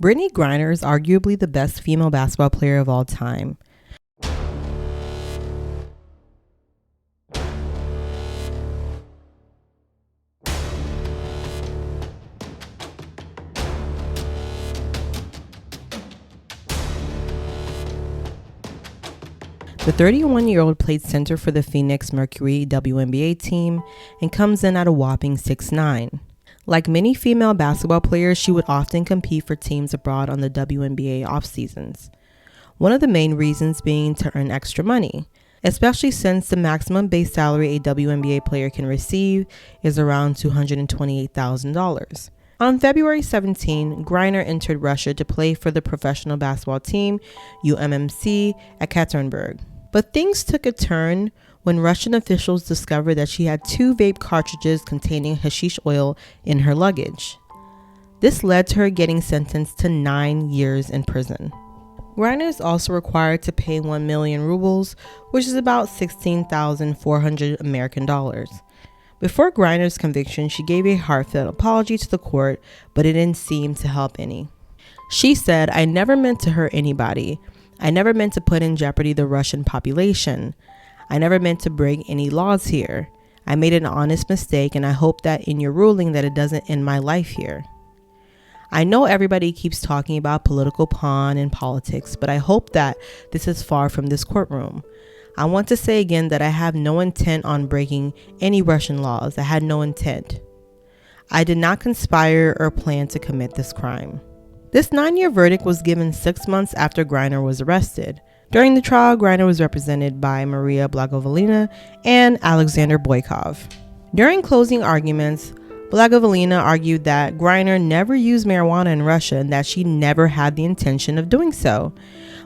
Brittney Griner is arguably the best female basketball player of all time. The 31-year-old played center for the Phoenix Mercury WNBA team and comes in at a whopping 6'9". Like many female basketball players, she would often compete for teams abroad on the WNBA off seasons. One of the main reasons being to earn extra money, especially since the maximum base salary a WNBA player can receive is around $228,000. On February 17, Griner entered Russia to play for the professional basketball team UMMC at Ekaterinburg. But things took a turn when Russian officials discovered that she had 2 vape cartridges containing hashish oil in her luggage. This led to her getting sentenced to 9 years in prison. Griner is also required to pay 1 million rubles, which is about 16,400 American dollars. Before Griner's conviction, she gave a heartfelt apology to the court, but it didn't seem to help any. She said, "I never meant to hurt anybody. I never meant to put in jeopardy the Russian population. I never meant to break any laws here. I made an honest mistake, and I hope that in your ruling that it doesn't end my life here. I know everybody keeps talking about political pawn and politics, but I hope that this is far from this courtroom. I want to say again that I have no intent on breaking any Russian laws. I had no intent. I did not conspire or plan to commit this crime." This 9-year verdict was given 6 months after Griner was arrested. During the trial, Griner was represented by Maria Blagovolina and Alexander Boykov. During closing arguments, Blagovolina argued that Griner never used marijuana in Russia and that she never had the intention of doing so.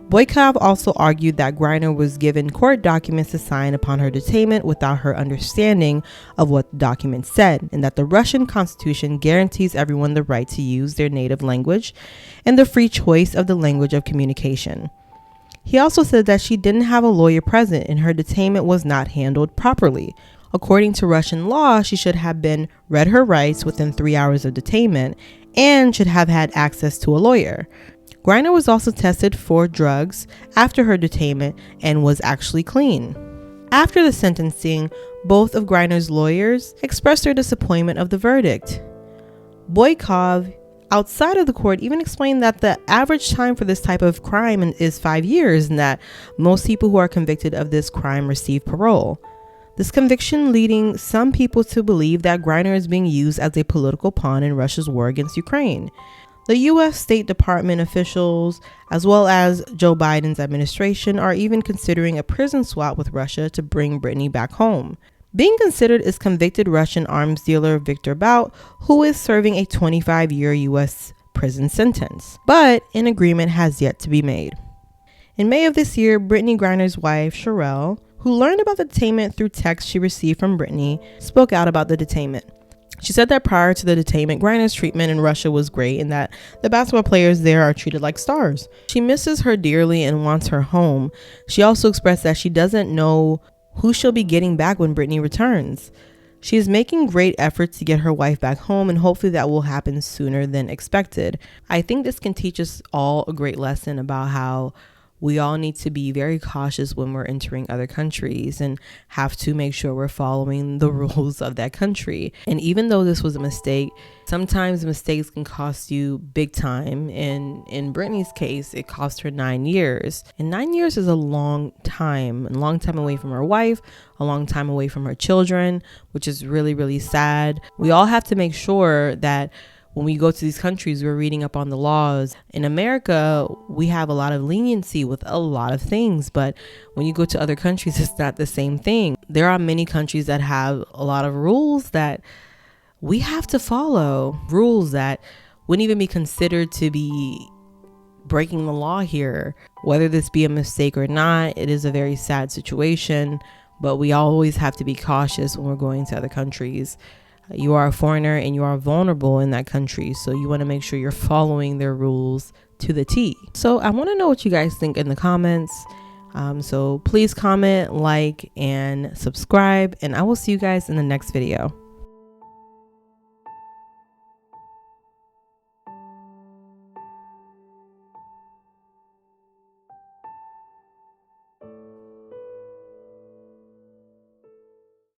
Boykov also argued that Griner was given court documents to sign upon her detainment without her understanding of what the documents said, and that the Russian Constitution guarantees everyone the right to use their native language and the free choice of the language of communication. He also said that she didn't have a lawyer present and her detainment was not handled properly. According to Russian law, she should have been read her rights within 3 hours of detainment and should have had access to a lawyer. Griner was also tested for drugs after her detainment and was actually clean. After the sentencing, both of Griner's lawyers expressed their disappointment of the verdict. Boykov, outside of the court, even explained that the average time for this type of crime is 5 years and that most people who are convicted of this crime receive parole. This conviction leading some people to believe that Griner is being used as a political pawn in Russia's war against Ukraine. The U.S. State Department officials, as well as Joe Biden's administration, are even considering a prison swap with Russia to bring Brittney back home. Being considered is convicted Russian arms dealer Viktor Bout, who is serving a 25-year U.S. prison sentence. But an agreement has yet to be made. In May of this year, Brittney Griner's wife, Sherelle, who learned about the detainment through texts she received from Brittney, spoke out about the detainment. She said that prior to the detainment, Griner's treatment in Russia was great and that the basketball players there are treated like stars. She misses her dearly and wants her home. She also expressed that she doesn't know who she'll be getting back when Brittney returns. She is making great efforts to get her wife back home, and hopefully that will happen sooner than expected. I think this can teach us all a great lesson about how we all need to be very cautious when we're entering other countries and have to make sure we're following the rules of that country. And even though this was a mistake, sometimes mistakes can cost you big time. And in Brittney's case, it cost her 9 years. And 9 years is a long time away from her wife, a long time away from her children, which is really, really sad. We all have to make sure that when we go to these countries, we're reading up on the laws. In America, we have a lot of leniency with a lot of things, but when you go to other countries, it's not the same thing. There are many countries that have a lot of rules that we have to follow, rules that wouldn't even be considered to be breaking the law here. Whether this be a mistake or not, it is a very sad situation, but we always have to be cautious when we're going to other countries. You are a foreigner and you are vulnerable in that country, so you want to make sure you're following their rules to the T. So I want to know what you guys think in the comments. So please comment, like, and subscribe, and I will see you guys in the next video.